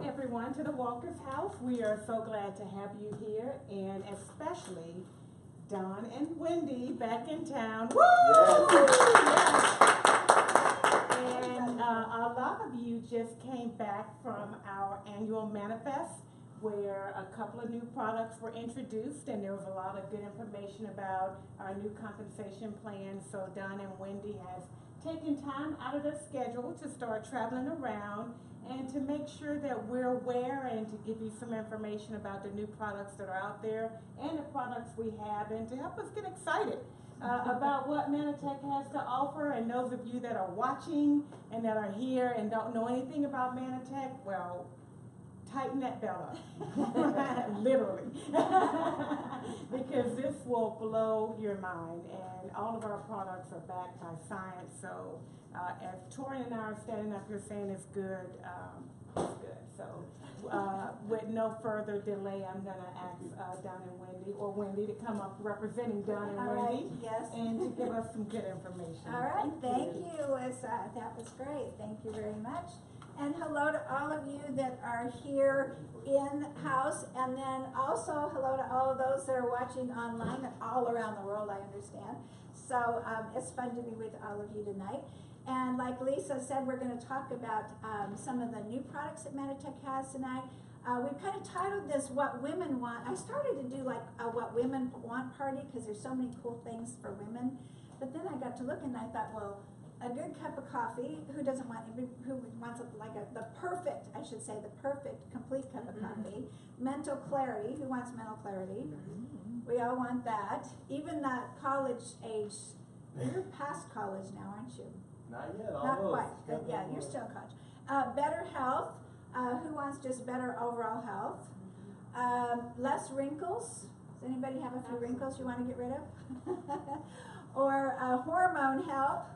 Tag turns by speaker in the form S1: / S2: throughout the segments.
S1: welcome everyone to the Walker's House. We are so glad to have you here, and especially Don and Wendy back in town. Woo! Yes. And a lot of you just came back from our annual manifest, where a couple of new products were introduced, and there was a lot of good information about our new compensation plan. So Don and Wendy has taken time out of their schedule to start traveling around and to make sure that we're aware and to give you some information about the new products that are out there and the products we have, and to help us get excited about what Mannatech has to offer. And those of you that are watching and that are here and don't know anything about Mannatech, well, tighten that belt up, literally, because this will blow your mind, and all of our products are backed by science. So as Tori and I are standing up here saying it's good, it's good. So with no further delay, I'm going to ask Don and Wendy, or Wendy, to come up representing Don and Wendy,
S2: yes, and
S1: to give us some good information.
S2: All right, thank you. That was great. Thank you very much. And hello to all of you that are here in-house, and then also hello to all of those that are watching online all around the world, I understand. So it's fun to be with all of you tonight. And like Lisa said, we're going to talk about some of the new products that Mannatech has tonight. We've kind of titled this What Women Want. I started to do like a What Women Want party, because there's so many cool things for women. But then I got to looking and I thought, well, a good cup of coffee, who doesn't want, who wants the perfect, I should say, the perfect, complete cup of coffee. Mental clarity, who wants mental clarity? We all want that. Even the college age, you're past college now, aren't you?
S3: Not yet,
S2: Not
S3: almost.
S2: quite, but yeah, you're still in college. Better health, who wants just better overall health? Less wrinkles. Does anybody have a few wrinkles you want to get rid of? Or hormone health.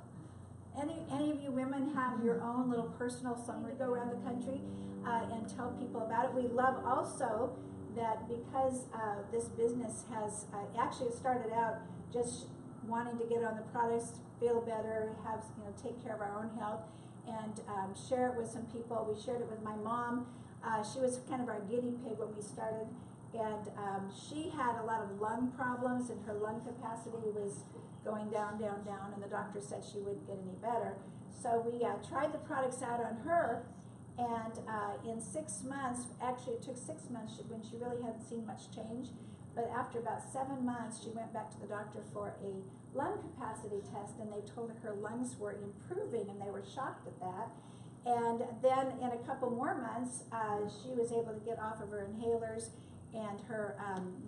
S2: Any of you women have your own little personal summer to go around the country and tell people about it. We love also that because this business has actually started out just wanting to get on the products, feel better, have, take care of our own health, and share it with some people. We shared it with my mom. She was kind of our guinea pig when we started, and she had a lot of lung problems, and her lung capacity was going down, down, down, and the doctor said she wouldn't get any better. So we tried the products out on her, and in 6 months, actually it took 6 months when she really hadn't seen much change, but after about 7 months, she went back to the doctor for a lung capacity test, and they told her her lungs were improving, and they were shocked at that. And then in a couple more months, she was able to get off of her inhalers and her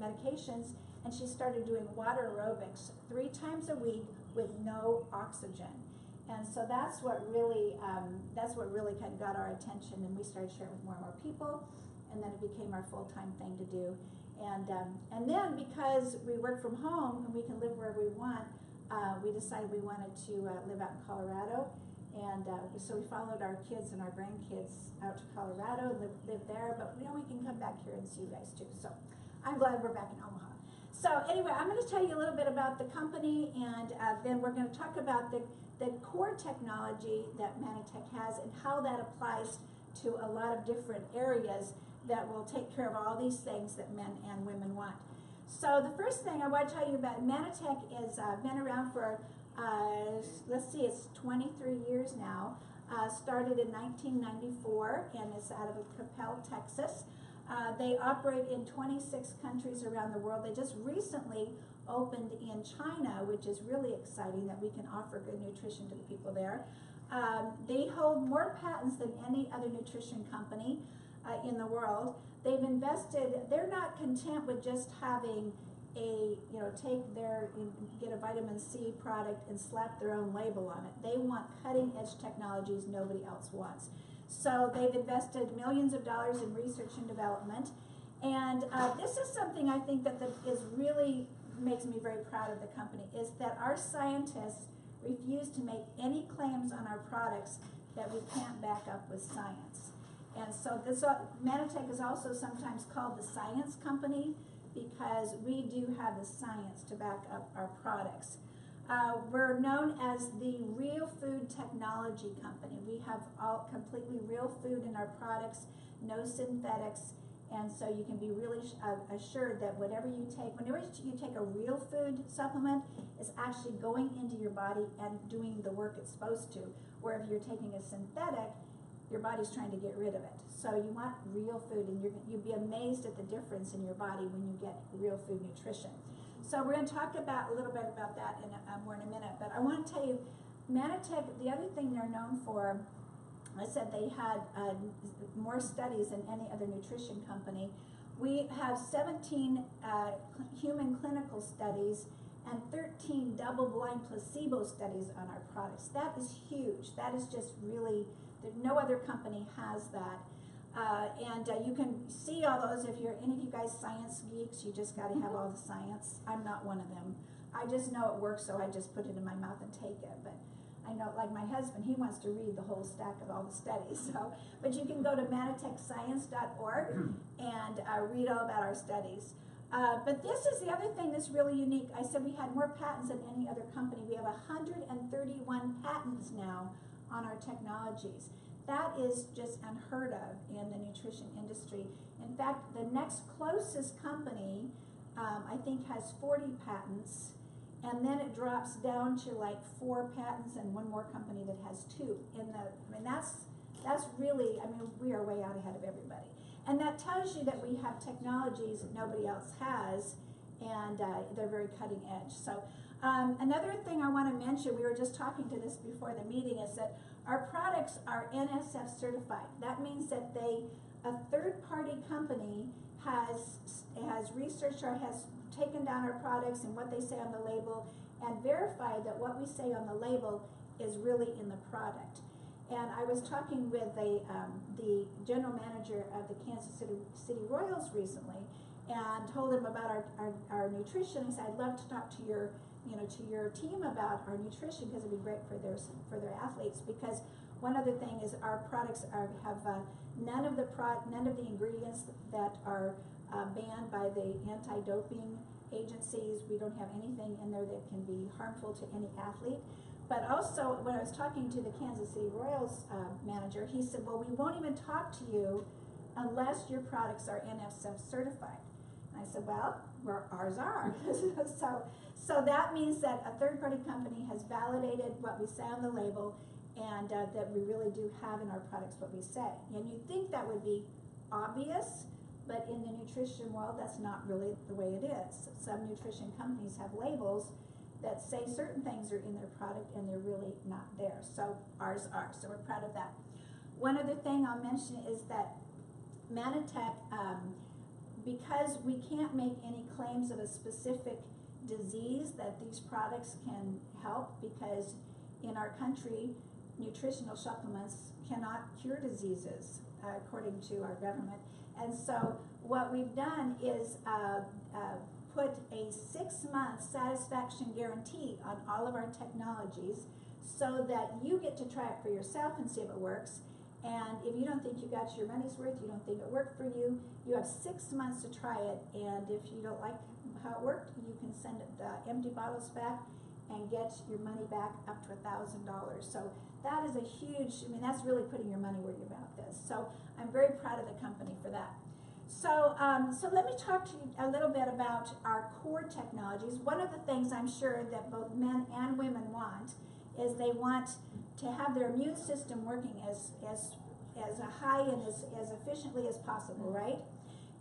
S2: medications, and she started doing water aerobics 3 times a week with no oxygen. And so that's what really kind of got our attention, and we started sharing with more and more people, and then it became our full-time thing to do. And then because we work from home and we can live wherever we want, we decided we wanted to live out in Colorado. And so we followed our kids and our grandkids out to Colorado and live there, but we can come back here and see you guys too. So I'm glad we're back in Omaha. So anyway, I'm going to tell you a little bit about the company, and then we're going to talk about the core technology that Mannatech has and how that applies to a lot of different areas that will take care of all these things that men and women want. So the first thing I want to tell you about, Mannatech is been around for, let's see, it's 23 years now. Started in 1994, and it's out of Capel, Texas. They operate in 26 countries around the world. They just recently opened in China, which is really exciting that we can offer good nutrition to the people there. They hold more patents than any other nutrition company in the world. They've invested, they're not content with just having a, get a vitamin C product and slap their own label on it. They want cutting edge technologies nobody else wants. So they've invested millions of dollars in research and development. And this is something I think that is really makes me very proud of the company, is that our scientists refuse to make any claims on our products that we can't back up with science. And so this Mannatech is also sometimes called the science company, because we do have the science to back up our products. We're known as the Real Food Technology Company. We have all completely real food in our products, no synthetics, and so you can be really assured that whenever you take a real food supplement, it's actually going into your body and doing the work it's supposed to. Where if you're taking a synthetic, your body's trying to get rid of it. So you want real food, and you'd be amazed at the difference in your body when you get real food nutrition. So we're going to talk about a little bit about that more in a minute. But I want to tell you, Mannatech, the other thing they're known for, I said they had more studies than any other nutrition company. We have 17 human clinical studies and 13 double-blind placebo studies on our products. That is huge. That is just really, no other company has that. You can see all those. If you're any of you guys science geeks, you just got to have all the science. I'm not one of them. I just know it works, so I just put it in my mouth and take it. But I know, like my husband, he wants to read the whole stack of all the studies. So, but you can go to mannatechscience.org and read all about our studies. But this is the other thing that's really unique. I said we had more patents than any other company. We have 131 patents now on our technologies. That is just unheard of in the nutrition industry. In fact, the next closest company, I think, has 40 patents, and then it drops down to like 4 patents and one more company that has 2. That's really, we are way out ahead of everybody. And that tells you that we have technologies that nobody else has, and they're very cutting edge. So another thing I want to mention, we were just talking to this before the meeting, is that our products are NSF certified. That means that a third-party company has researched or has taken down our products and what they say on the label and verified that what we say on the label is really in the product. And I was talking with the general manager of the Kansas City Royals recently, and told him about our nutrition. I said, I'd love to talk to your team about our nutrition, because it'd be great for their athletes. Because one other thing is our products have none of the ingredients that are banned by the anti-doping agencies. We don't have anything in there that can be harmful to any athlete. But also, when I was talking to the Kansas City Royals manager, he said, well, we won't even talk to you unless your products are NSF certified. And I said, well, ours are. So that means that a third-party company has validated what we say on the label, and that we really do have in our products what we say. And you'd think that would be obvious, but in the nutrition world, that's not really the way it is. Some nutrition companies have labels that say certain things are in their product, and they're really not there. So ours are. So we're proud of that. One other thing I'll mention is that Mannatech, because we can't make any claims of a specific disease that these products can help, because in our country, nutritional supplements cannot cure diseases, according to our government. And so what we've done is put a 6-month satisfaction guarantee on all of our technologies, so that you get to try it for yourself and see if it works. And if you don't think you got your money's worth, you don't think it worked for you, you have 6 months to try it. And if you don't like how it worked, you can send the empty bottles back and get your money back up to $1,000. So that is a huge, that's really putting your money where your mouth is. So I'm very proud of the company for that. So let me talk to you a little bit about our core technologies. One of the things I'm sure that both men and women want is they want to have their immune system working as high and as efficiently as possible, right?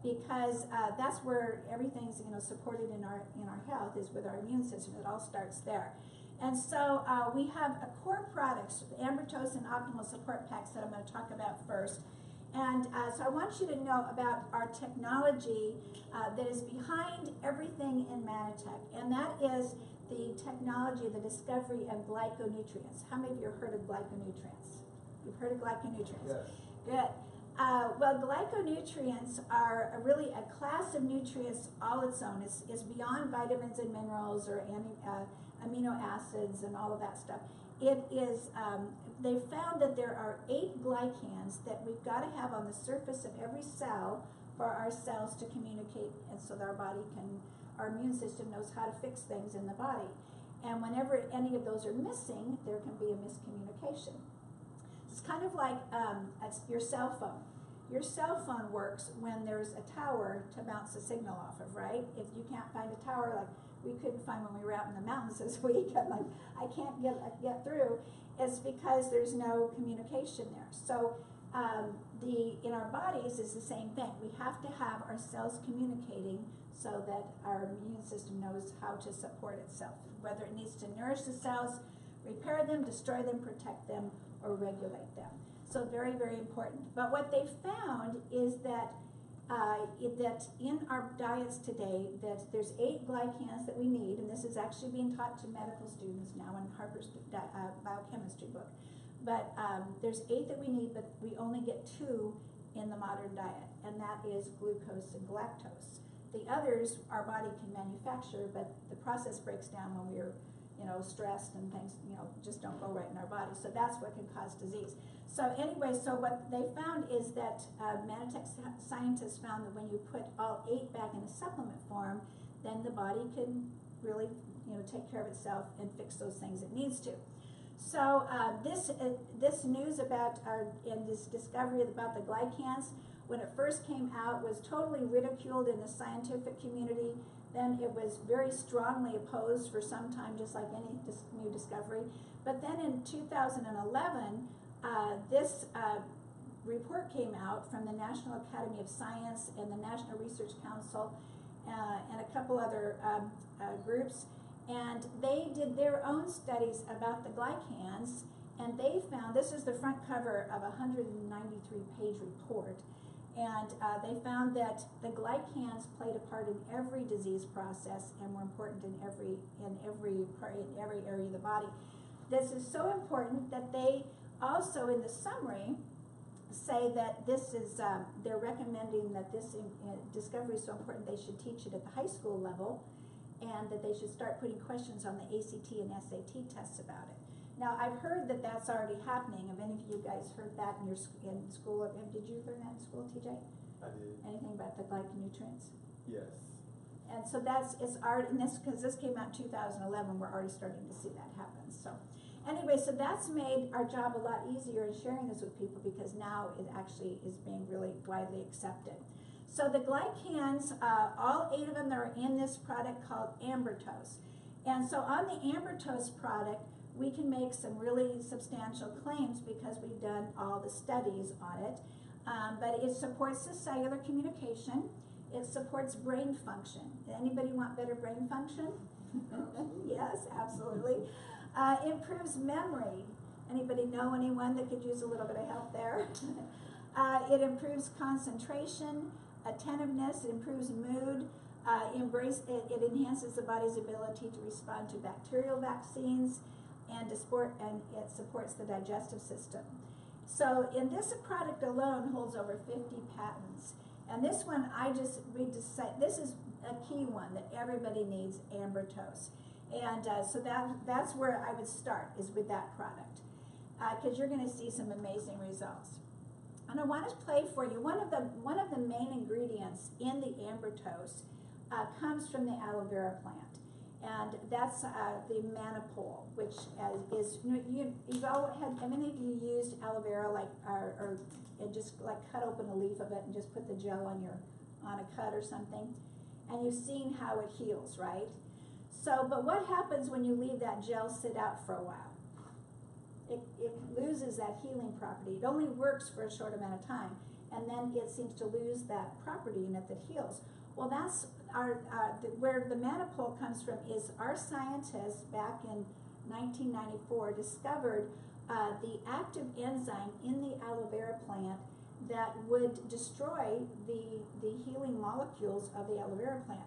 S2: Because that's where everything's supported in our health, is with our immune system. It all starts there. And so we have a core products, Ambertose and Optimal Support Packs, that I'm going to talk about first. And so I want you to know about our technology that is behind everything in Mannatech, and that is the technology, the discovery of glyconutrients. How many of you have heard of glyconutrients? You've heard of glyconutrients? Yes. Good. Well, glyconutrients are really a class of nutrients all its own. It's beyond vitamins and minerals or amino acids and all of that stuff. It is, they've found that there are 8 glycans that we've got to have on the surface of every cell for our cells to communicate, and so that our immune system knows how to fix things in the body. And whenever any of those are missing, there can be a miscommunication. It's kind of like your cell phone. Your cell phone works when there's a tower to bounce a signal off of, right? If you can't find a tower, like we couldn't find when we were out in the mountains this week, I'm like, I can't get through, it's because there's no communication there. So in our bodies is the same thing. We have to have our cells communicating so that our immune system knows how to support itself, whether it needs to nourish the cells, repair them, destroy them, protect them, or regulate them. So very, very important. But what they found is that that in our diets today, that there's 8 glycans that we need, and this is actually being taught to medical students now in Harper's biochemistry book. But there's 8 that we need, but we only get 2 in the modern diet, and that is glucose and galactose. The others our body can manufacture, but the process breaks down when we're stressed and things just don't go right in our body. So that's what can cause disease. So anyway, so what they found is that Mannatech scientists found that when you put all 8 back in a supplement form, then the body can really take care of itself and fix those things it needs to. So this news about and this discovery about the glycans, when it first came out, was totally ridiculed in the scientific community. Then it was very strongly opposed for some time, just like any new discovery. But then in 2011, this report came out from the National Academy of Science and the National Research Council and a couple other groups. And they did their own studies about the glycans, and they found, this is the front cover of a 193-page report, and they found that the glycans played a part in every disease process and were important in every area of the body. This is so important that they also, in the summary, say that this is, they're recommending that this discovery is so important they should teach it at the high school level, and that they should start putting questions on the ACT and SAT tests about it. Now, I've heard that that's already happening. Have any of you guys heard that in school? Did you learn that in school, TJ?
S3: I did.
S2: Anything about the glyconutrients?
S3: Yes.
S2: And so it's already, because this came out in 2011, we're already starting to see that happen. So anyway, so that's made our job a lot easier in sharing this with people, because now it actually is being really widely accepted. So the glycans, all 8 of them are in this product called ambertose. And so on the ambertose product, we can make some really substantial claims because we've done all the studies on it. But it supports the cellular communication. It supports brain function. Anybody want better brain function? Yes, absolutely. Improves memory. Anybody know anyone that could use a little bit of help there? It improves concentration, attentiveness, it improves mood, it enhances the body's ability to respond to bacterial vaccines, and it supports the digestive system. So in this product alone holds over 50 patents. And this one, this is a key one that everybody needs, ambertose. And so that's where I would start, is with that product, because you're going to see some amazing results. And I want to play for you, one of the main ingredients in the ambertose comes from the aloe vera plant. And that's the Mannatech, which is, you've all had, how many of you used aloe vera, like, or just like cut open a leaf of it and just put the gel on a cut or something? And you've seen how it heals, right? So, but what happens when you leave that gel sit out for a while? It loses that healing property. It only works for a short amount of time, and then it seems to lose that property in it that heals. Well, that's where the Mannatech comes from. Is our scientists back in 1994 discovered the active enzyme in the aloe vera plant that would destroy the healing molecules of the aloe vera plant.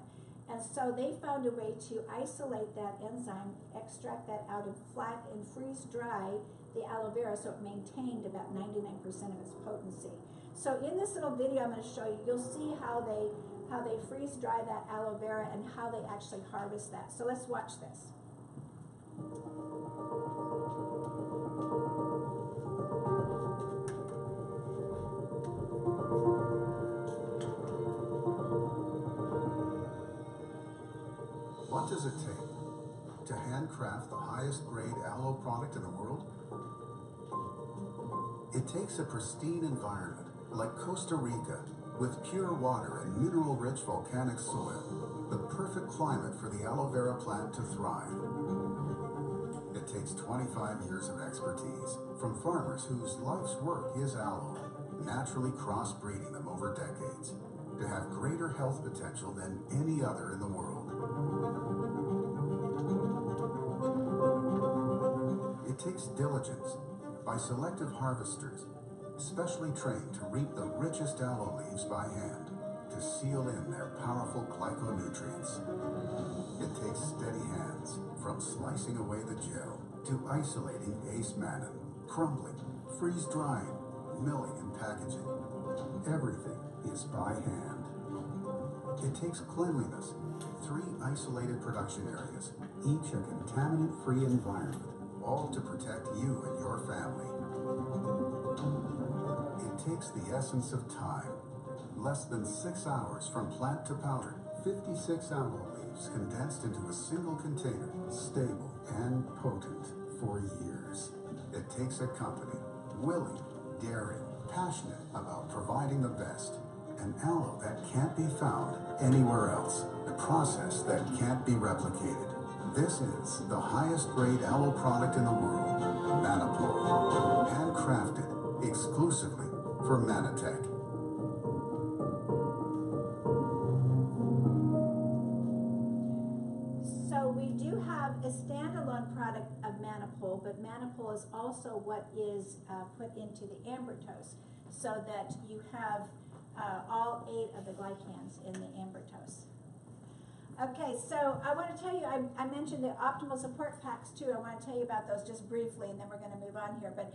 S2: And so they found a way to isolate that enzyme, extract that out and freeze dry the aloe vera so it maintained about 99% of its potency. So in this little video I'm going to show you, you'll see how they freeze dry that aloe vera and how they actually harvest that. So let's watch this.
S4: What does it take to have
S3: handcraft the highest grade aloe product in the world? It takes a pristine environment like Costa Rica with pure water and mineral-rich volcanic soil, the perfect climate for the aloe vera plant to thrive. It takes 25 years of expertise from farmers whose life's work is aloe, naturally crossbreeding them over decades to have greater health potential than any other in the world. It takes diligence by selective harvesters, specially trained to reap the richest aloe leaves by hand to seal in their powerful glyconutrients. It takes steady hands from slicing away the gel to isolating ace mannan, crumbling, freeze-drying, milling and packaging. Everything is by hand. It takes cleanliness, 3 isolated production areas, each a contaminant-free environment, all to protect you and your family. It takes the essence of time, less than 6 hours from plant to powder, 56 aloe leaves condensed into a single container, stable and potent for years. It takes a company willing, daring, passionate about providing the best, an aloe that can't be found anywhere else, a process that can't be replicated. This is the highest grade aloe product in the world, Mannatech, handcrafted exclusively for Mannatech.
S2: So we do have a standalone product of Mannapol, but Mannapol is also what is put into the ambertose, so that you have all 8 of the glycans in the ambertose. Okay, so I want to tell you, I mentioned the optimal support packs too. I want to tell you about those just briefly, and then we're going to move on here. But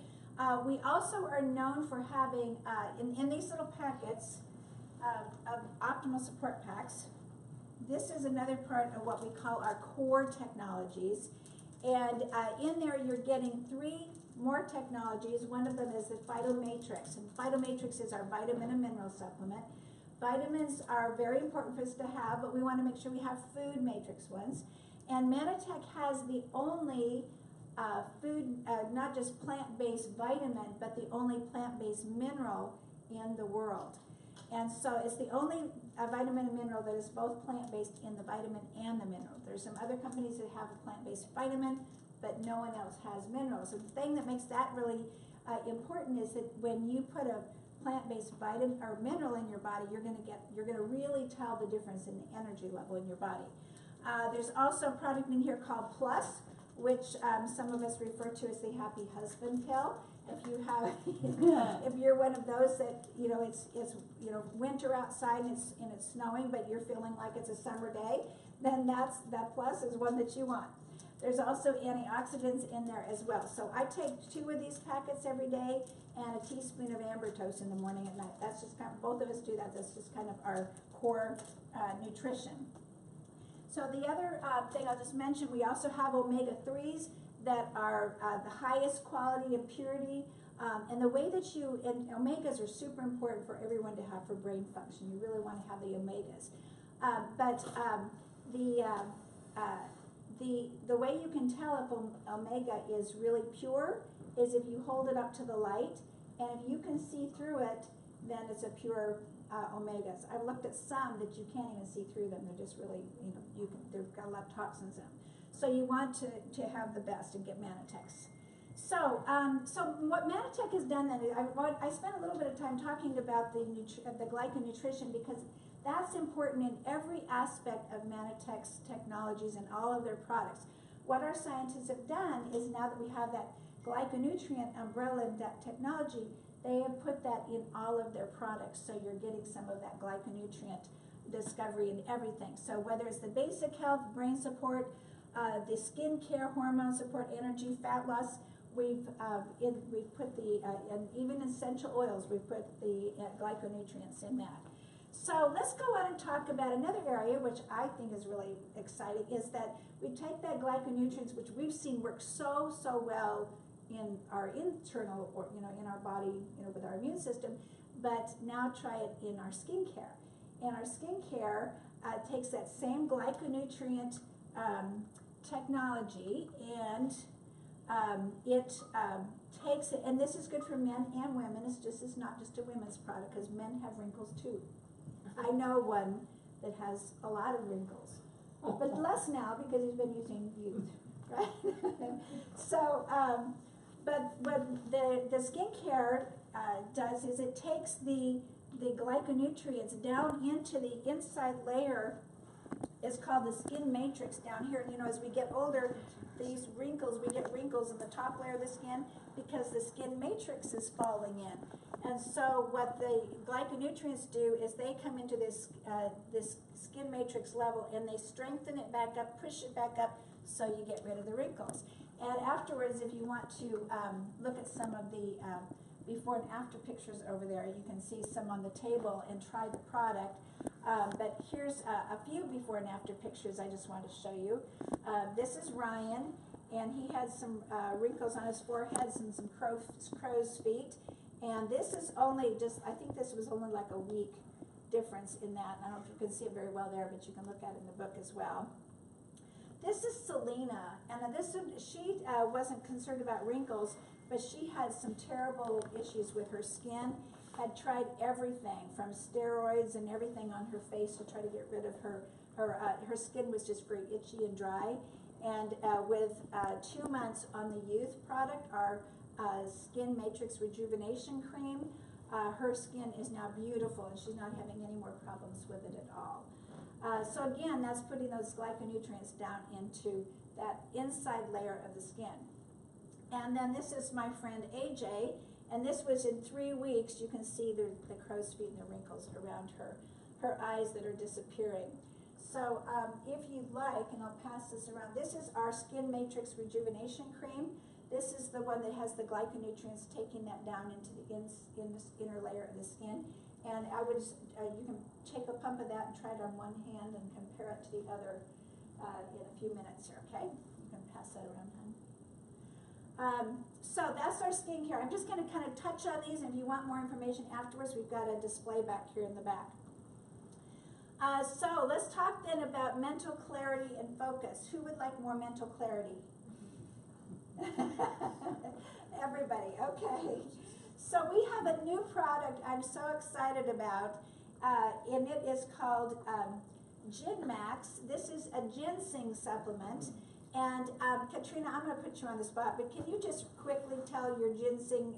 S2: we also are known for having, in these little packets of optimal support packs, this is another part of what we call our core technologies. And in there you're getting 3 more technologies. One of them is the Phytomatrix. And Phytomatrix is our vitamin and mineral supplement. Vitamins are very important for us to have, but we want to make sure we have food matrix ones. And Mannatech has the only not just plant-based vitamin, but the only plant-based mineral in the world. And so it's the only vitamin and mineral that is both plant-based in the vitamin and the mineral. There's some other companies that have a plant-based vitamin, but no one else has minerals. And the thing that makes that really important is that when you put a plant-based vitamin or mineral in your body, you're going to really tell the difference in the energy level in your body. There's also a product in here called Plus, which some of us refer to as the happy husband pill. If you have, if you're one of those that it's winter outside and it's snowing, but you're feeling like it's a summer day, then that Plus is one that you want. There's also antioxidants in there as well. So I take 2 of these packets every day and a teaspoon of ambertose in the morning and night. That's just kind of, both of us do that. That's just kind of our core nutrition. So the other thing I'll just mention, we also have omega-3s that are the highest quality and purity. And the way that and omegas are super important for everyone to have for brain function. You really want to have the omegas. The way you can tell if omega is really pure is if you hold it up to the light, and if you can see through it, then it's a pure omegas. I've looked at some that you can't even see through them. They're just really, they've got a lot of toxins in them. So you want to have the best and get Mannatechs. So what Mannatech has done then, I spent a little bit of time talking about the glyconutrition because that's important in every aspect of Mannatech's technologies and all of their products. What our scientists have done is now that we have that glyconutrient umbrella and that technology, they have put that in all of their products, so you're getting some of that glyconutrient discovery in everything. So whether it's the basic health, brain support, the skin care, hormone support, energy, fat loss, we've put and even essential oils, we've put the glyconutrients in that. So let's go on and talk about another area which I think is really exciting, is that we take that glyconutrients, which we've seen work so well in our internal, or in our body, with our immune system, but now try it in our skincare. And our skincare takes that same glyconutrient technology, and it takes it, and this is good for men and women. It's not just a women's product, because men have wrinkles too. I know one that has a lot of wrinkles, but less now because he's been using youth, right? So, but what the skincare does is it takes the glyconutrients down into the inside layer. It's called the skin matrix down here. You know, as we get older, these wrinkles, we get wrinkles in the top layer of the skin because the skin matrix is falling in. And so what the glyconutrients do is they come into this skin matrix level and they strengthen it back up, push it back up, so you get rid of the wrinkles. And afterwards, if you want to look at some of the before and after pictures over there, you can see some on the table and try the product. But here's a few before and after pictures I just want to show you. This is Ryan, and he had some wrinkles on his forehead and some crow's feet. And this is only I think this was only like a week difference in that. I don't know if you can see it very well there, but you can look at it in the book as well. This is Selena, and she wasn't concerned about wrinkles, but she had some terrible issues with her skin, had tried everything from steroids and everything on her face to try to get rid of her skin was just very itchy and dry. And with 2 months on the youth product, our Skin Matrix Rejuvenation Cream, her skin is now beautiful and she's not having any more problems with it at all. So again, that's putting those glyconutrients down into that inside layer of the skin. And then this is my friend AJ, and this was in 3 weeks. You can see the crow's feet and the wrinkles around her eyes that are disappearing. So if you'd like, and I'll pass this around, this is our Skin Matrix Rejuvenation Cream. This is the one that has the glyconutrients taking that down into the inner layer of the skin. And I would, you can take a pump of that and try it on one hand and compare it to the other in a few minutes here, okay? You can pass that around, hon. So that's our skincare. I'm just going to kind of touch on these, and if you want more information afterwards, we've got a display back here in the back. So let's talk then about mental clarity and focus. Who would like more mental clarity? Everybody, okay. So we have a new product I'm so excited about, and it is called Max. This is a ginseng supplement. And Katrina, I'm going to put you on the spot, but can you just quickly tell your ginseng,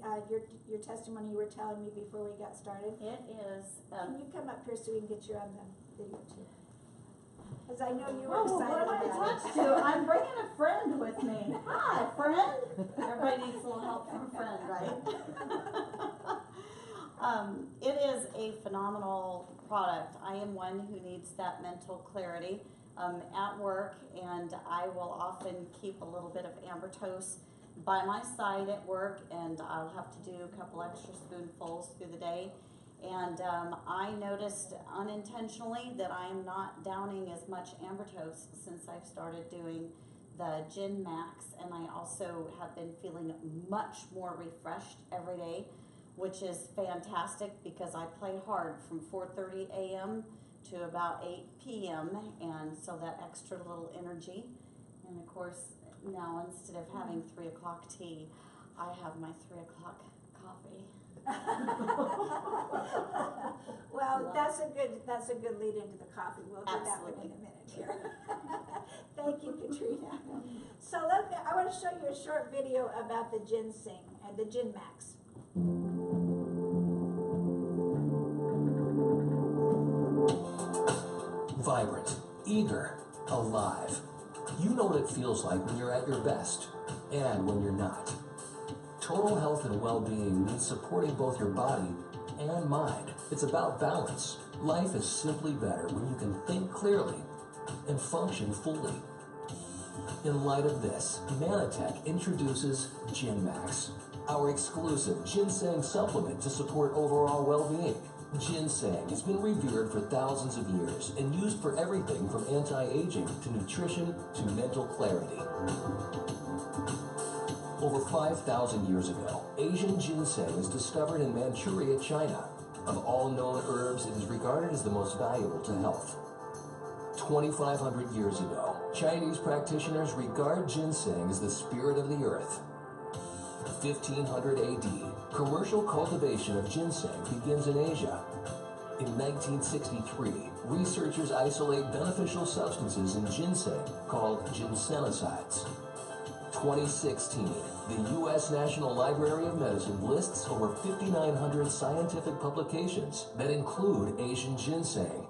S2: your testimony you were telling me before we got started?
S4: It is.
S2: Can you come up here so we can get you on the video too? Because I know you were
S4: Oh,
S2: excited
S4: what am I
S2: about
S4: attached
S2: it.
S4: to? I'm bringing a friend with me. Hi, friend. Everybody needs a little help from a friend, right? It is a phenomenal product. I am one who needs that mental clarity at work, and I will often keep a little bit of amber toast by my side at work, and I'll have to do a couple extra spoonfuls through the day. And I noticed unintentionally that I am not downing as much amber toast since I've started doing the Gin Max, and I also have been feeling much more refreshed every day, which is fantastic because I play hard from 4:30 a.m. to about 8 p.m. and so that extra little energy. And of course, now instead of having 3 o'clock tea, I have my 3 o'clock coffee.
S2: Well, that's a good lead into the coffee. We'll do that one in a minute here. Thank you, Katrina. So I want to show you a short video about the ginseng and the Gin Max.
S5: Vibrant, eager, alive. You know what it feels like when you're at your best and when you're not. Total health and well-being means supporting both your body and mind. It's about balance. Life is simply better when you can think clearly and function fully. In light of this, Mannatech introduces Gin Max, our exclusive ginseng supplement to support overall well-being. Ginseng has been revered for thousands of years and used for everything from anti-aging to nutrition to mental clarity. Over 5,000 years ago, Asian ginseng was discovered in Manchuria, China. Of all known herbs, it is regarded as the most valuable to health. 2,500 years ago, Chinese practitioners regard ginseng as the spirit of the earth. 1500 AD, commercial cultivation of ginseng begins in Asia. In 1963, researchers isolate beneficial substances in ginseng called ginsenosides. 2016, the U.S. National Library of Medicine lists over 5,900 scientific publications that include Asian ginseng.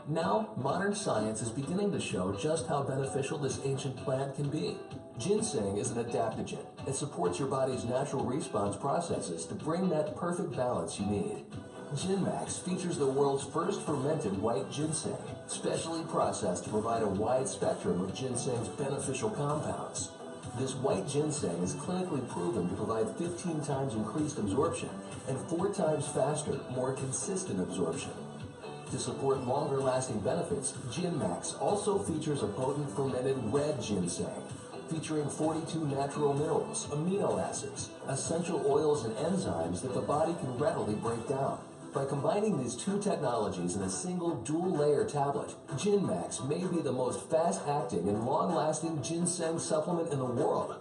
S5: Now, modern science is beginning to show just how beneficial this ancient plant can be. Ginseng is an adaptogen. It supports your body's natural response processes to bring that perfect balance you need. GenMax features the world's first fermented white ginseng, specially processed to provide a wide spectrum of ginseng's beneficial compounds. This white ginseng is clinically proven to provide 15 times increased absorption and 4 times faster, more consistent absorption. To support longer-lasting benefits, GenMax also features a potent fermented red ginseng, featuring 42 natural minerals, amino acids, essential oils, and enzymes that the body can readily break down. By combining these two technologies in a single dual-layer tablet, GenMax may be the most fast-acting and long-lasting ginseng supplement in the world.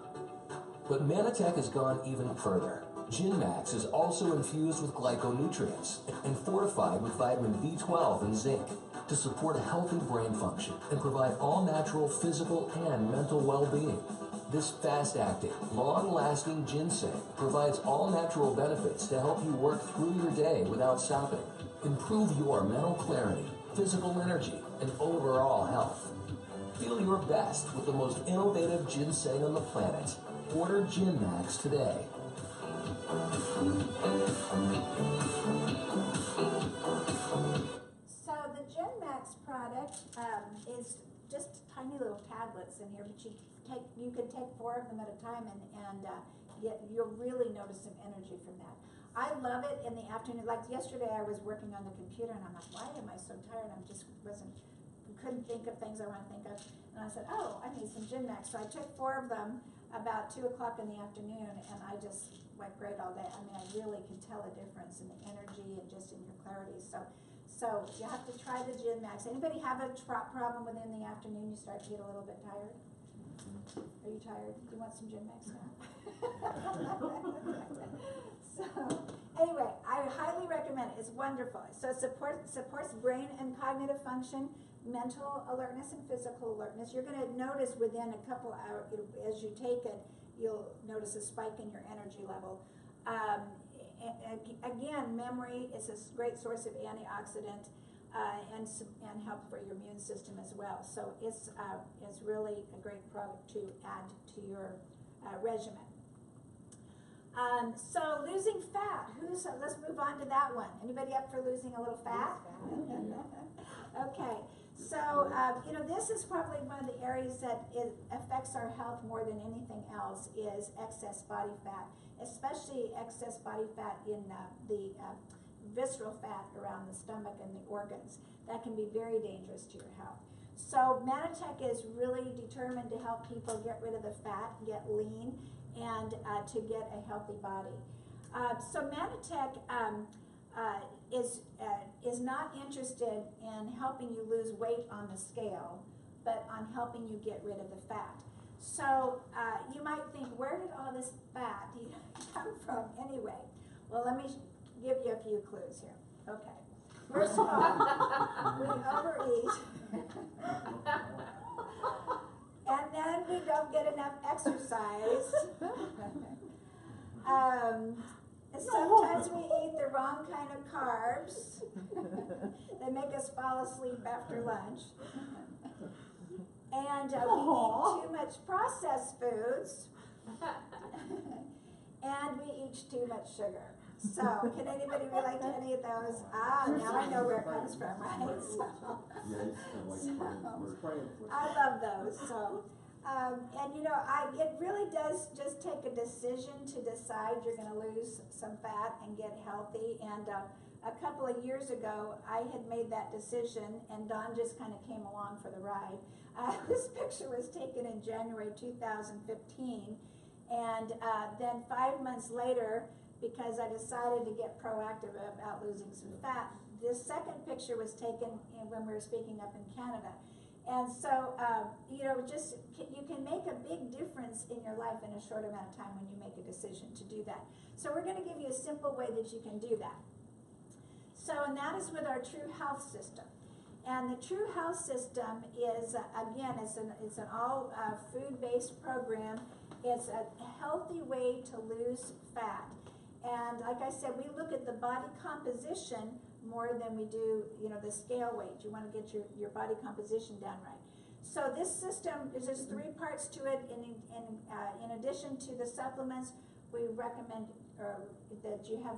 S5: But Mannatech has gone even further. GenMax is also infused with glyconutrients and fortified with vitamin B12 and zinc to support a healthy brain function and provide all-natural physical and mental well-being. This fast-acting, long-lasting ginseng provides all-natural benefits to help you work through your day without stopping. Improve your mental clarity, physical energy, and overall health. Feel your best with the most innovative ginseng on the planet. Order GenMax today.
S2: So the GenMax product is just tiny little tablets in here, but you can take 4 of them at a time, and you'll really notice some energy from that. I love it in the afternoon. Like yesterday, I was working on the computer, and I'm like, why am I so tired? Couldn't think of things I want to think of, and I said, oh, I need some GenMax. So I took 4 of them about 2 o'clock in the afternoon, and I just went great all day. I mean, I really can tell a difference in the energy and just in your clarity. So you have to try the GenMax. Anybody have a problem within the afternoon? You start to get a little bit tired? Are you tired? Do you want some GenMax now? So anyway, I highly recommend it. It's wonderful. So it supports brain and cognitive function, mental alertness, and physical alertness. You're going to notice within a couple hours, as you take it, you'll notice a spike in your energy level. Again, memory is a great source of antioxidant and help for your immune system as well. So it's really a great product to add to your regimen. So losing fat. Let's move on to that one. Anybody up for losing a little fat? Okay. So, this is probably one of the areas that affects our health more than anything else is excess body fat, especially excess body fat in the visceral fat around the stomach and the organs. That can be very dangerous to your health. So Mannatech is really determined to help people get rid of the fat, get lean, and to get a healthy body. So Mannatech is not interested in helping you lose weight on the scale, but on helping you get rid of the fat. So you might think, where did all this fat come from anyway? Well, let me give you a few clues here. Okay. First of all, we overeat. And then we don't get enough exercise. Sometimes we eat the wrong kind of carbs. They make us fall asleep after lunch. And we eat too much processed foods. And we eat too much sugar. So, can anybody relate to any of those? Now I know where it comes from, right? I love those. So, it really does just take a decision to decide you're going to lose some fat and get healthy. And a couple of years ago, I had made that decision, and Dawn just kind of came along for the ride. This picture was taken in January 2015, and then 5 months later, because I decided to get proactive about losing some fat, this second picture was taken when we were speaking up in Canada. And so, you know, just, you can make a big difference in your life in a short amount of time when you make a decision to do that. So we're gonna give you a simple way that you can do that. So, and that is with our TruHealth system. And the TruHealth system is, again, it's an all food-based program. It's a healthy way to lose fat. And like I said, we look at the body composition more than we do, you know, the scale weight. You want to get your body composition down right. So this system, there's just 3 parts to it. In addition to the supplements, we recommend that you have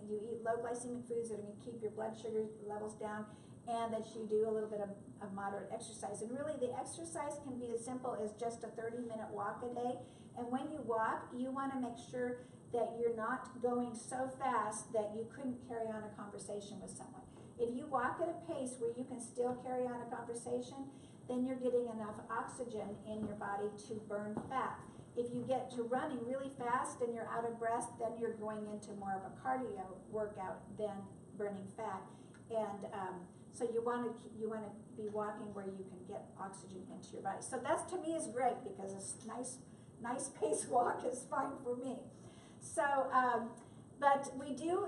S2: you eat low glycemic foods that are going to keep your blood sugar levels down, and that you do a little bit of moderate exercise. And really, the exercise can be as simple as just a 30-minute walk a day. And when you walk, you want to make sure that you're not going so fast that you couldn't carry on a conversation with someone. If you walk at a pace where you can still carry on a conversation, then you're getting enough oxygen in your body to burn fat. If you get to running really fast and you're out of breath, then you're going into more of a cardio workout than burning fat. And so you want to be walking where you can get oxygen into your body. So that, to me, is great, because a nice pace walk is fine for me. So, but we do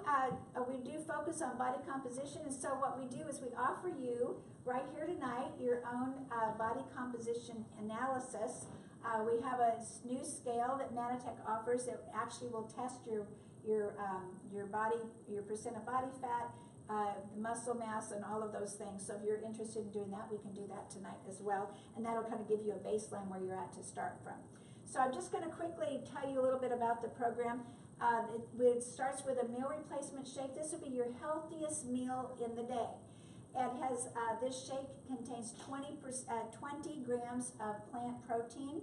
S2: focus on body composition, and so what we do is we offer you right here tonight your own body composition analysis. We have a new scale that Mannatech offers that actually will test your body, your percent of body fat, muscle mass, and all of those things. So if you're interested in doing that, we can do that tonight as well, and that'll kind of give you a baseline where you're at to start from. So I'm just going to quickly tell you a little bit about the program. It starts with a meal replacement shake. This will be your healthiest meal in the day. It has, this shake contains 20 grams of plant protein.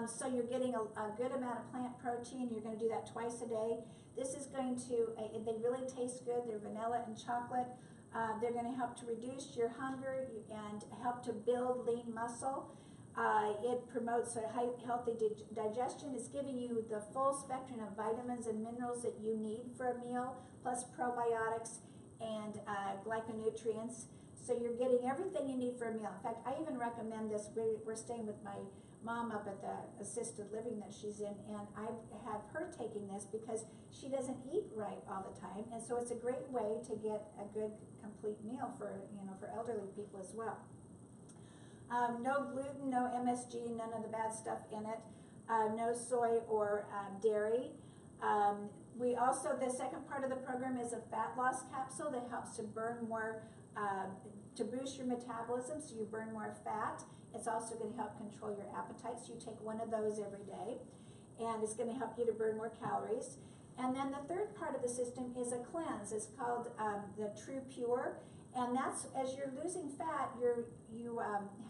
S2: So you're getting a good amount of plant protein. You're going to do that twice a day. This is going to, they really taste good. They're vanilla and chocolate. They're going to help to reduce your hunger and help to build lean muscle. It promotes a healthy digestion. It's giving you the full spectrum of vitamins and minerals that you need for a meal, plus probiotics and glyconutrients. So you're getting everything you need for a meal. In fact, I even recommend this. We're staying with my mom up at the assisted living that she's in, and I have her taking this because she doesn't eat right all the time, and so it's a great way to get a good complete meal for elderly people as well. No gluten, no MSG, none of the bad stuff in it. No soy or dairy. We also, the second part of the program is a fat loss capsule that helps to burn more, to boost your metabolism, so you burn more fat. It's also going to help control your appetite, so you take one of those every day, and it's going to help you to burn more calories. And then the third part of the system is a cleanse. It's called the True Pure, and that's, as you're losing fat, you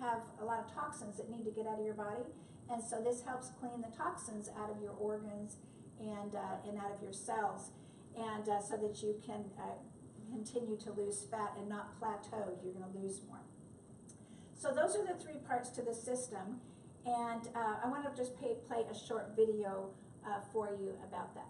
S2: have a lot of toxins that need to get out of your body, and so this helps clean the toxins out of your organs and out of your cells, and so that you can continue to lose fat and not plateau. You're going to lose more. So those are the 3 parts to the system, and I want to just play a short video for you about that.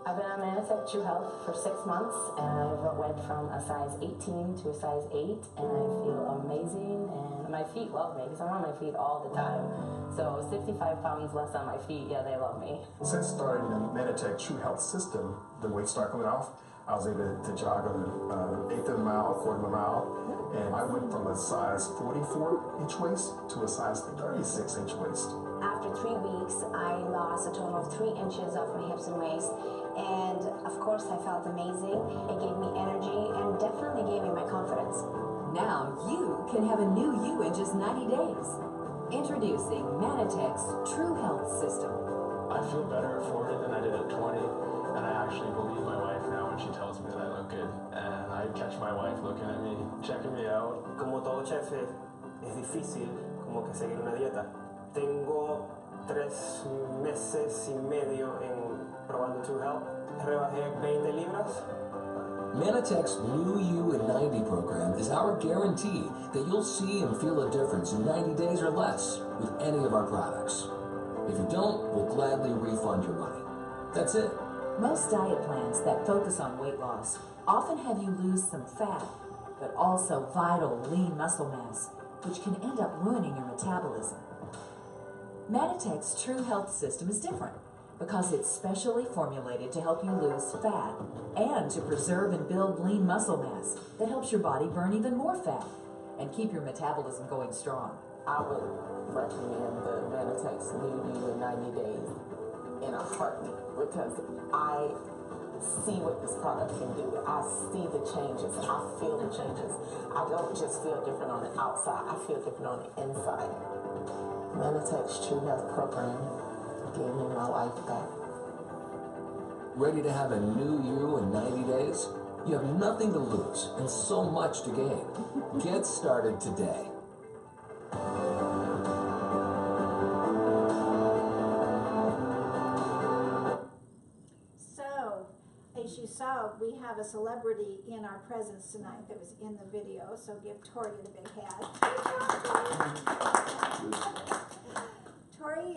S6: I've been on Mannatech TruHealth for 6 months, and I've went from a size 18 to a size 8, and I feel amazing, and my feet love me because I'm on my feet all the time. So 65 pounds less on my feet, yeah, they love me. Since starting the Mannatech TruHealth system, the weight started coming off. I was able to jog an eighth of a mile, a quarter of a mile, and I went from a size 44-inch waist to a size 36-inch waist. After 3 weeks, I lost a total of 3 inches off my hips and waist, and of course I felt amazing. It gave me energy and definitely gave me my confidence.
S7: Now you can have a new you in just 90 days. Introducing Mannatech's TruHealth system.
S8: I feel better at 40 than I did at 20, and I actually believe my wife now when she tells me that I look good. And I catch my wife looking at me, checking me out.
S9: Como todo chef, es difícil como que seguir una dieta. Tengo 3 meses y medio en probando TruHealth. Rebajé 20 libras.
S5: Mannatech's New You in 90 program is our guarantee that you'll see and feel a difference in 90 days or less with any of our products. If you don't, we'll gladly refund your money. That's it.
S7: Most diet plans that focus on weight loss often have you lose some fat, but also vital lean muscle mass, which can end up ruining your metabolism. Mannatech's TruHealth system is different because it's specially formulated to help you lose fat and to preserve and build lean muscle mass that helps your body burn even more fat and keep your metabolism going strong.
S10: I would recommend the Mannatech's New You in 90 Days in a heartbeat because I see what this product can do. I see the changes. I feel the changes. I don't just feel different on the outside. I feel different on the inside. Mannatech's TruHealth program gave me my life back.
S5: Ready to have a new you in 90 days? You have nothing to lose and so much to gain. Get started today.
S2: So, as you saw, we have a celebrity in our presence tonight that was in the video, so give Tori a big hand. Tori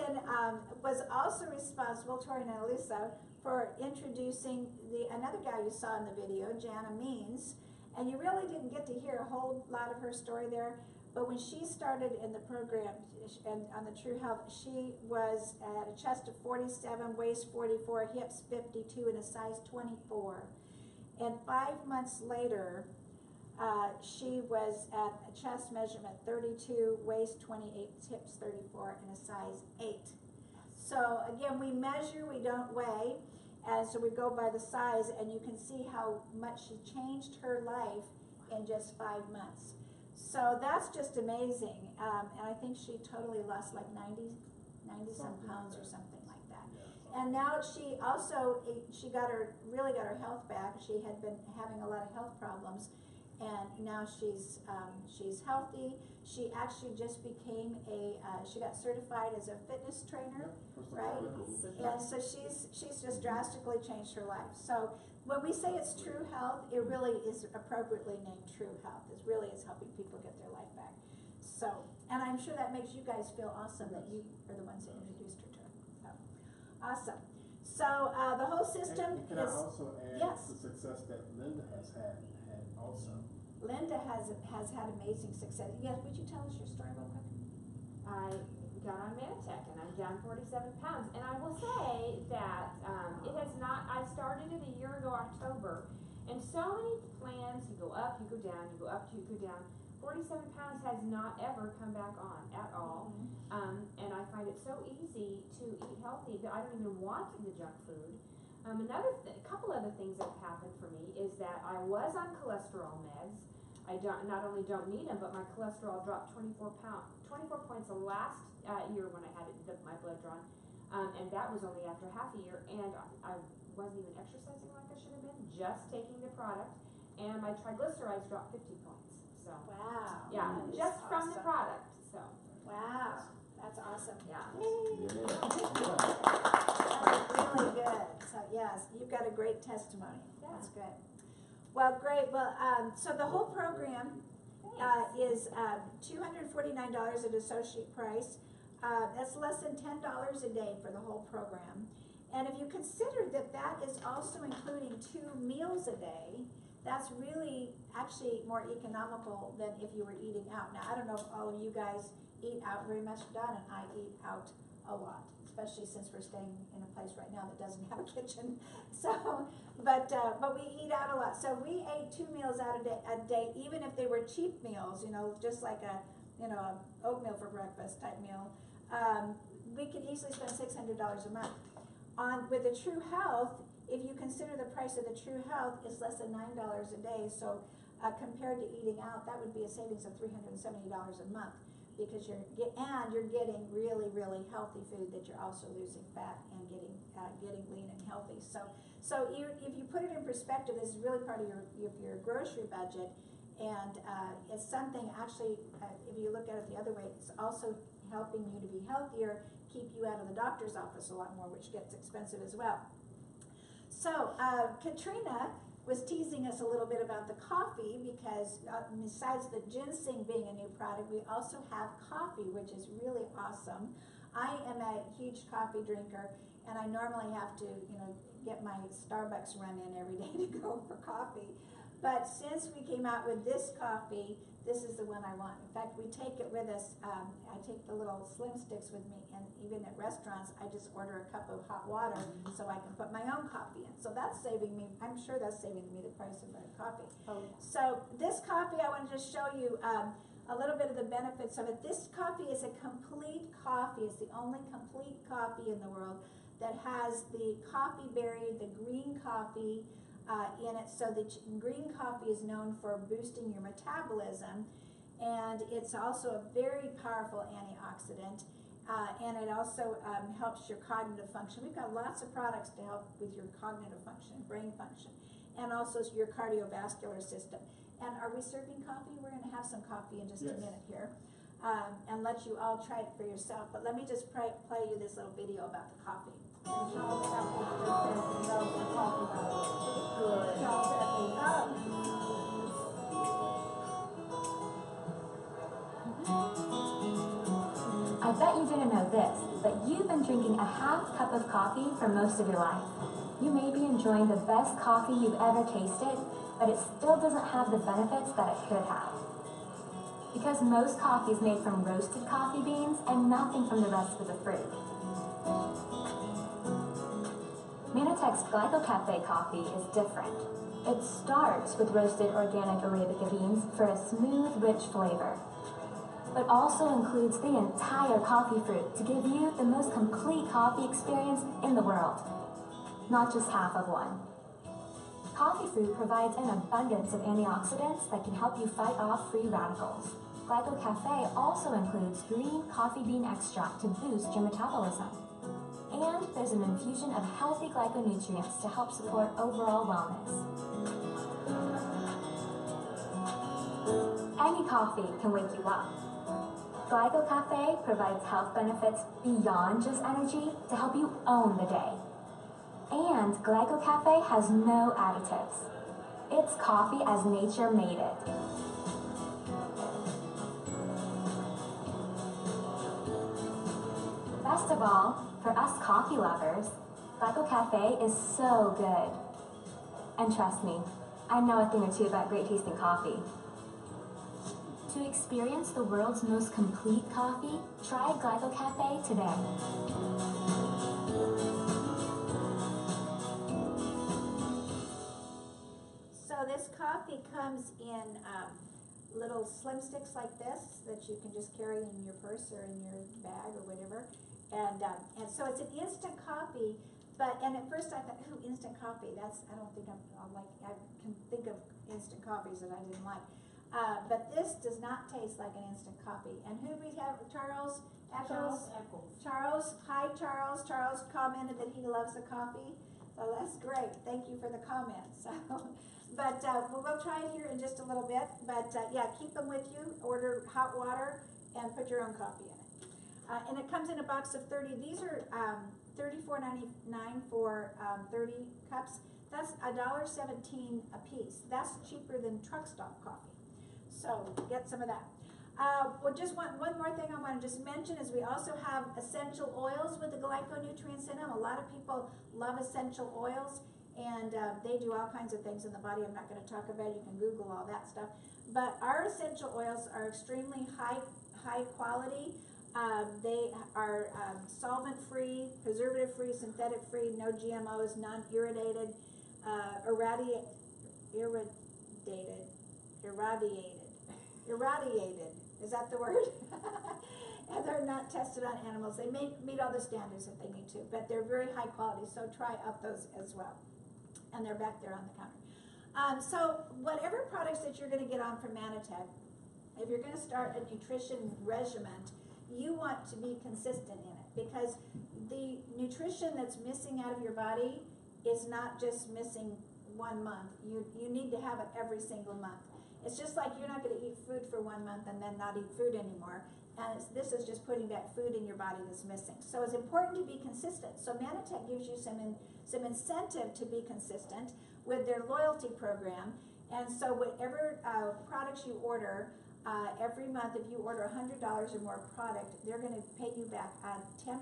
S2: was also responsible, Tori and Annalisa, for introducing another guy you saw in the video, Jana Means, and you really didn't get to hear a whole lot of her story there, but when she started in the program and on the TruHealth, she was at a chest of 47, waist 44, hips 52, and a size 24. And 5 months later, she was at a chest measurement 32, waist 28, hips 34, and a size 8. So again, we measure, we don't weigh, and so we go by the size, and you can see how much she changed her life in just 5 months. So that's just amazing, and I think she totally lost like 90 some pounds or something like that. And now she also, really got her health back. She had been having a lot of health problems, and now she's healthy. She actually just became she got certified as a fitness trainer, right? And so she's just drastically changed her life. So when we say it's TruHealth, it really is appropriately named TruHealth. It really is helping people get their life back. So, and I'm sure that makes you guys feel awesome that you are the ones that introduced her to it. So, awesome. So the whole system
S11: can
S2: is.
S11: I also add
S2: yes.
S11: the success that Linda has had also?
S2: Linda has had amazing success. Yes, would you tell us your story real quick?
S12: I got on Mannatech and I'm down 47 pounds. And I will say that it has not, I started it a year ago, October, and so many plans, you go up, you go down, you go up, you go down. 47 pounds has not ever come back on at all. And I find it so easy to eat healthy that I don't even want the junk food. A couple other things that have happened for me is that I was on cholesterol meds. I not only don't need them, but my cholesterol dropped 24 points the last year when I had my blood drawn, and that was only after half a year. And I wasn't even exercising like I should have been, just taking the product, and my triglycerides dropped 50 points. So
S2: wow,
S12: yeah, just from the product. So
S2: wow, that's awesome.
S12: Yeah.
S2: That's really good. So yes, you've got a great testimony. Yeah. That's good. Well, great. Well, so the whole program is $249 at associate price. That's less than $10 a day for the whole program. And if you consider that that is also including 2 meals a day, that's really actually more economical than if you were eating out. Now, I don't know if all of you guys eat out very much, Don, and I eat out a lot, especially since we're staying in a place right now that doesn't have a kitchen. So, but we eat out a lot. So we ate 2 meals out a day, even if they were cheap meals, just like a oatmeal for breakfast type meal. We could easily spend $600 a month. With the TruHealth, if you consider the price of the TruHealth, it's less than $9 a day. So compared to eating out, that would be a savings of $370 a month. Because you're getting really, really healthy food that you're also losing fat and getting lean and healthy. So if you put it in perspective, this is really part of your grocery budget, and it's something actually. If you look at it the other way, it's also helping you to be healthier, keep you out of the doctor's office a lot more, which gets expensive as well. So Katrina was teasing us a little bit about the coffee because besides the ginseng being a new product, we also have coffee, which is really awesome. I am a huge coffee drinker, and I normally have to, get my Starbucks run in every day to go for coffee. But since we came out with this coffee, this is the one I want. In fact, we take it with us. I take the little slim sticks with me, and even at restaurants, I just order a cup of hot water so I can put my own coffee in. So that's saving me, I'm sure that's saving me the price of my coffee.
S4: Oh,
S2: So this coffee, I want to just show you a little bit of the benefits of it. This coffee is a complete coffee. It's the only complete coffee in the world that has the coffee berry, the green coffee in it. So the green coffee is known for boosting your metabolism, and it's also a very powerful antioxidant, and it also helps your cognitive function. We've got lots of products to help with your cognitive function, brain function, and also your cardiovascular system. And are we serving coffee? We're going to have some coffee in just a minute here, and let you all try it for yourself. But let me just play you this little video about the coffee.
S13: I bet you didn't know this, but you've been drinking a half cup of coffee for most of your life. You may be enjoying the best coffee you've ever tasted, but it still doesn't have the benefits that it could have. Because most coffee is made from roasted coffee beans and nothing from the rest of the fruit. Mannatech's Glycocafe coffee is different. It starts with roasted organic Arabica beans for a smooth, rich flavor, but also includes the entire coffee fruit to give you the most complete coffee experience in the world, not just half of one. Coffee fruit provides an abundance of antioxidants that can help you fight off free radicals. Glycocafe also includes green coffee bean extract to boost your metabolism. And there's an infusion of healthy glyconutrients to help support overall wellness. Any coffee can wake you up. Glycocafe provides health benefits beyond just energy to help you own the day. And Glycocafe has no additives. It's coffee as nature made it. Best of all, for us coffee lovers, Glycocafe is so good. And trust me, I know a thing or two about great tasting coffee. To experience the world's most complete coffee, try Glycocafe today.
S2: So this coffee comes in little slim sticks like this that you can just carry in your purse or in your bag or whatever. And so it's an instant coffee, and at first I thought, ooh, instant coffee, I can think of instant coffees that I didn't like. But this does not taste like an instant coffee. And who we have? Charles Eccles. Charles, hi Charles. Charles commented that he loves the coffee. So that's great. Thank you for the comment. So, but we'll try it here in just a little bit. But yeah, keep them with you. Order hot water and put your own coffee in it. And it comes in a box of 30. These are $34.99 for 30 cups. That's $1.17 a piece. That's cheaper than truck stop coffee. So get some of that. Well, just one more thing I want to just mention is we also have essential oils with the glyconutrients in them. A lot of people love essential oils, and they do all kinds of things in the body. I'm not going to talk about it. You can Google all that stuff. But our essential oils are extremely high quality. They are solvent-free, preservative-free, synthetic-free, no GMOs, non-irradiated, irradiated. Is that the word? And they're not tested on animals. They meet all the standards if they need to, but they're very high quality, so try out those as well. And they're back there on the counter. So whatever products that you're going to get on from Mannatech, if you're going to start a nutrition regimen, you want to be consistent in it, because the nutrition that's missing out of your body is not just missing 1 month. You need to have it every single month. It's just like you're not going to eat food for 1 month and then not eat food anymore. And this is just putting back food in your body that's missing. So it's important to be consistent. So Mannatech gives you some incentive to be consistent with their loyalty program. And so whatever products you order, every month, if you order $100 or more product, they're going to pay you back 10%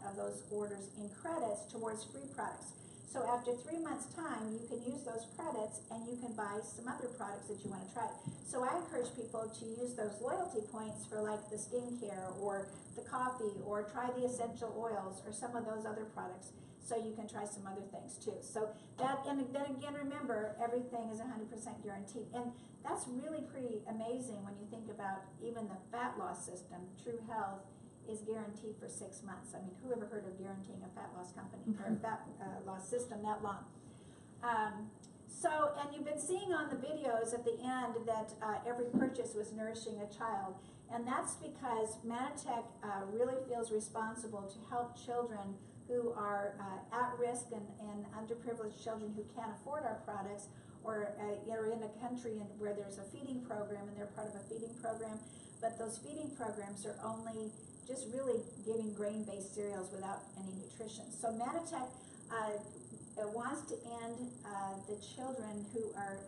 S2: of those orders in credits towards free products. So after 3 months' time, you can use those credits and you can buy some other products that you want to try. So I encourage people to use those loyalty points for like the skincare or the coffee, or try the essential oils or some of those other products, so you can try some other things too. So that, and then again, remember, everything is 100% guaranteed. And that's really pretty amazing when you think about even the fat loss system. TruHealth is guaranteed for 6 months. I mean, who ever heard of guaranteeing a fat loss company or a fat loss system that long? So, and you've been seeing on the videos at the end that every purchase was nourishing a child. And that's because Mannatech really feels responsible to help children who are at risk and underprivileged children who can't afford our products, or are in a country where there's a feeding program and they're part of a feeding program. But those feeding programs are only just really giving grain-based cereals without any nutrition. So Mannatech wants to end the children who are,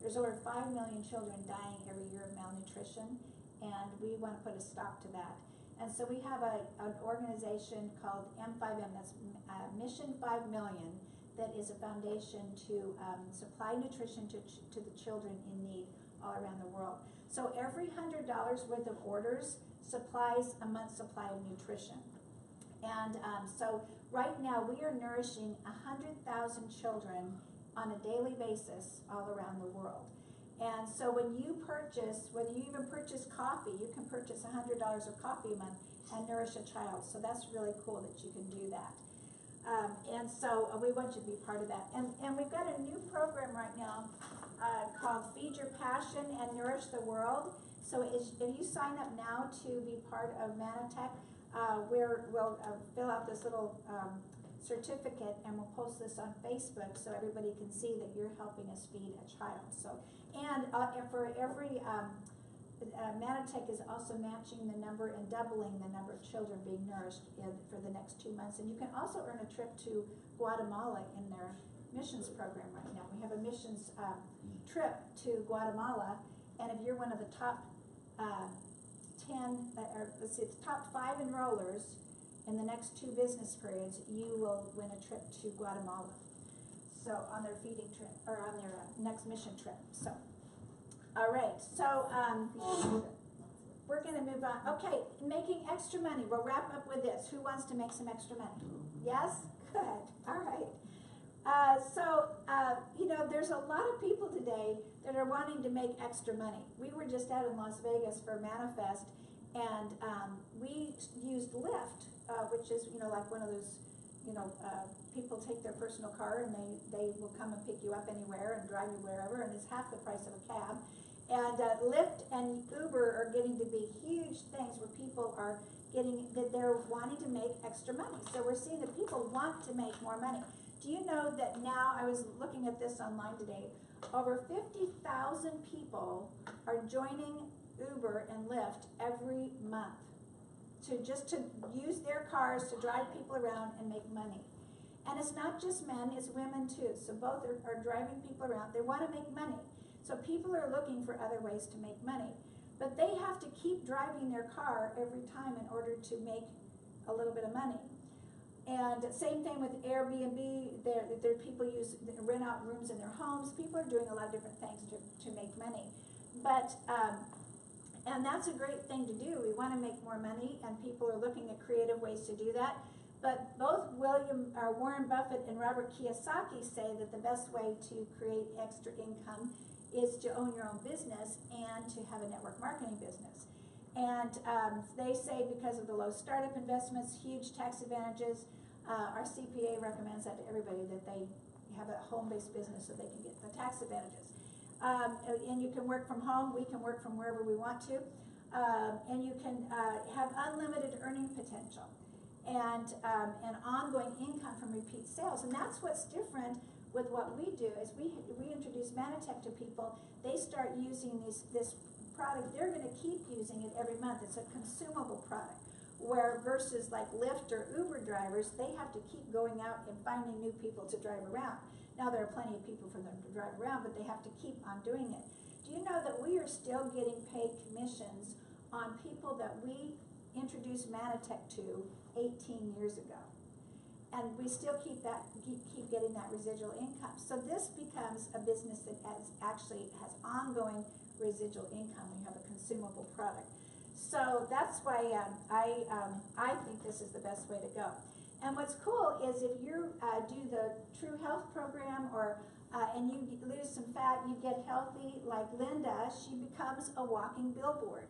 S2: there's over 5 million children dying every year of malnutrition, and we want to put a stop to that. And so we have an organization called M5M, that's Mission 5 Million, that is a foundation to supply nutrition to the children in need all around the world. So every $100 worth of orders supplies a month's supply of nutrition. And so right now we are nourishing 100,000 children on a daily basis all around the world. And so when you purchase, whether you even purchase coffee, you can purchase $100 of coffee a month and nourish a child. So that's really cool that you can do that. And so we want you to be part of that. And we've got a new program right now called Feed Your Passion and Nourish the World. So if you sign up now to be part of Mannatech, we'll fill out this little certificate, and we'll post this on Facebook so everybody can see that you're helping us feed a child. So, and for every Mannatech is also matching the number and doubling the number of children being nourished for the next 2 months. And you can also earn a trip to Guatemala in their missions program right now. We have a missions trip to Guatemala, and if you're one of the top 5 enrollers in the next 2 business periods, you will win a trip to Guatemala. So on their feeding trip, or on their next mission trip. So, all right. So we're going to move on. Okay, making extra money. We'll wrap up with this. Who wants to make some extra money? Yes? Good. All right. You know, there's a lot of people today that are wanting to make extra money. We were just out in Las Vegas for Manifest, and we used Lyft, which is, you know, like one of those, you know, people take their personal car and they will come and pick you up anywhere and drive you wherever, and it's half the price of a cab. And Lyft and Uber are getting to be huge things where people are getting, that they're wanting to make extra money. So we're seeing that people want to make more money. Do you know that now, I was looking at this online today, over 50,000 people are joining Uber and Lyft every month to use their cars to drive people around and make money. And it's not just men, it's women too. So both are driving people around. They want to make money. So people are looking for other ways to make money. But they have to keep driving their car every time in order to make a little bit of money. And same thing with Airbnb. There people rent out rooms in their homes. People are doing a lot of different things to make money. But and that's a great thing to do. We want to make more money, and people are looking at creative ways to do that. But both Warren Buffett and Robert Kiyosaki say that the best way to create extra income is to own your own business and to have a network marketing business. And they say because of the low startup investments, huge tax advantages, our CPA recommends that to everybody, that they have a home-based business so they can get the tax advantages. And you can work from home. We can work from wherever we want to. And you can have unlimited earning potential and ongoing income from repeat sales. And that's what's different with what we do is we introduce Mannatech to people. They start using this product. They're going to keep using it every month. It's a consumable product. where versus like Lyft or Uber drivers, they have to keep going out and finding new people to drive around. Now there are plenty of people for them to drive around, but they have to keep on doing it. Do you know that we are still getting paid commissions on people that we introduced Mannatech to 18 years ago? And we still keep getting that residual income. So this becomes a business that actually has ongoing residual income. We have a consumable product. So that's why I think this is the best way to go. And what's cool is if you do the TruHealth program and you lose some fat, you get healthy, like Linda, she becomes a walking billboard.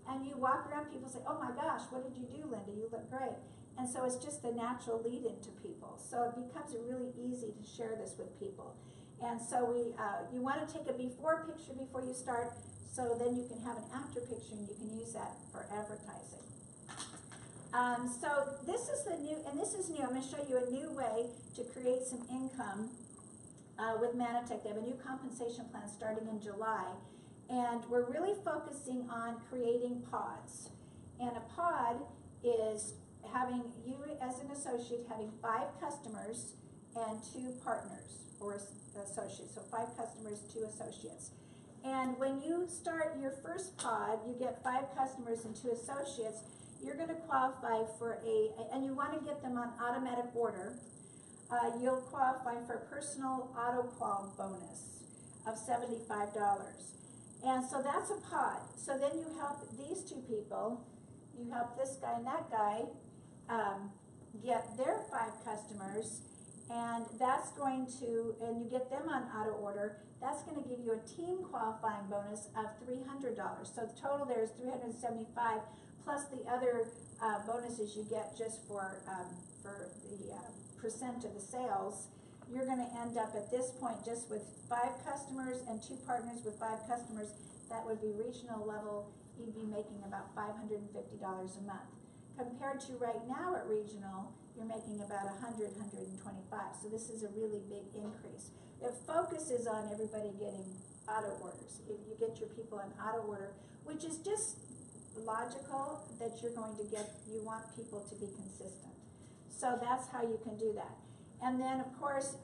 S2: And you walk around, people say, oh my gosh, what did you do, Linda? You look great. And so it's just the natural lead into people. So it becomes really easy to share this with people. And so you want to take a before picture before you start, so then you can have an after picture and you can use that for advertising. So this is the new, and this is new. I'm going to show you a new way to create some income with Mannatech. They have a new compensation plan starting in July. And we're really focusing on creating pods. And a pod is having you as an associate having 5 customers and 2 partners or associates. So 5 customers, 2 associates. And when you start your first pod, you get 5 customers and 2 associates. You're going to qualify for and you want to get them on automatic order. You'll qualify for a personal auto qual bonus of $75. And so that's a pod. So then you help these 2 people, you help this guy and that guy get their 5 customers, and that's going to, and you get them on auto order, that's going to give you a team qualifying bonus of $300. So the total there is $375 plus the other bonuses you get just for the percent of the sales. You're going to end up at this point just with 5 customers and 2 partners with 5 customers. That would be regional level. You'd be making about $550 a month. Compared to right now at regional, you're making about $100, $125. So this is a really big increase. It focuses on everybody getting auto orders. If you get your people in auto order, which is just logical that you're going to get, you want people to be consistent. So that's how you can do that. And then, of course,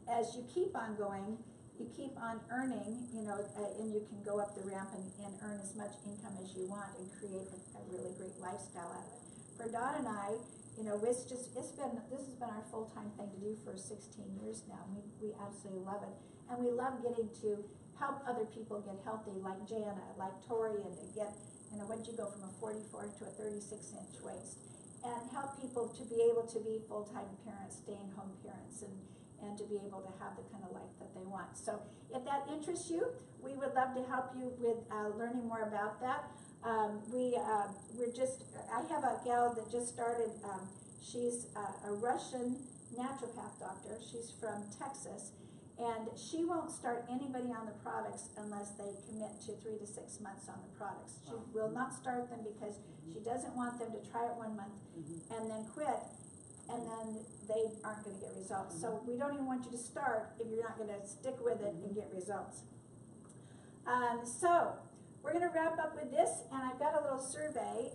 S2: as you keep on going, you keep on earning, and you can go up the ramp and earn as much income as you want and create a really great lifestyle out of it. For Don and I, this has been our full-time thing to do for 16 years now. We absolutely love it. And we love getting to help other people get healthy, like Jana, like Tori, and to get, when you go from a 44 to a 36-inch waist. And help people to be able to be full-time parents, stay-at-home parents, and to be able to have the kind of life that they want. So if that interests you, we would love to help you with learning more about that. I have a gal that just started, she's a Russian naturopath doctor. She's from Texas, and she won't start anybody on the products unless they commit to 3 to 6 months on the products. She will not start them because she doesn't want them to try it 1 month and then quit, and then they aren't going to get results. So we don't even want you to start if you're not going to stick with it and get results. So we're going to wrap up with this, and I've got a little survey.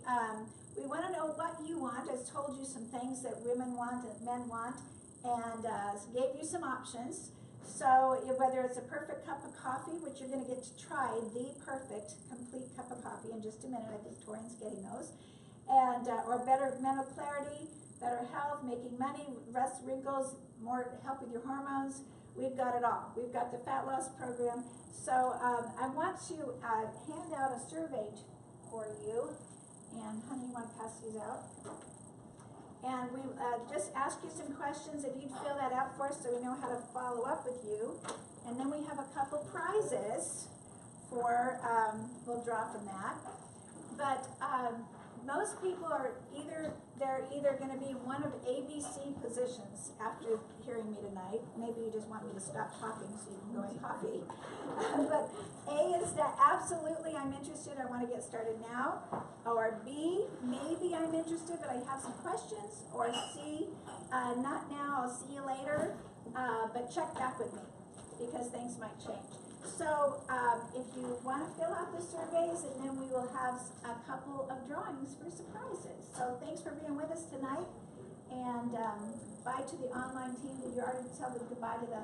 S2: We want to know what you want. I told you some things that women want and men want, and gave you some options. So whether it's a perfect cup of coffee, which you're going to get to try the perfect complete cup of coffee in just a minute. I think Torian's getting those. And or better mental clarity, better health, making money, less wrinkles, more help with your hormones. We've got it all. We've got the fat loss program. So I want to hand out a survey for you. And honey, you want to pass these out? And we just ask you some questions. If you'd fill that out for us so we know how to follow up with you. And then we have a couple prizes for, we'll draw from that. But most people are they're either going to be one of ABC positions after hearing me tonight. Maybe you just want me to stop talking so you can go and coffee. But A is that absolutely I'm interested, I want to get started now. Or B, maybe I'm interested but I have some questions. Or C, not now, I'll see you later. But check back with me because things might change. So, if you want to fill out the surveys, and then we will have a couple of drawings for surprises. So thanks for being with us tonight, and bye to the online team. Did you already tell them goodbye to the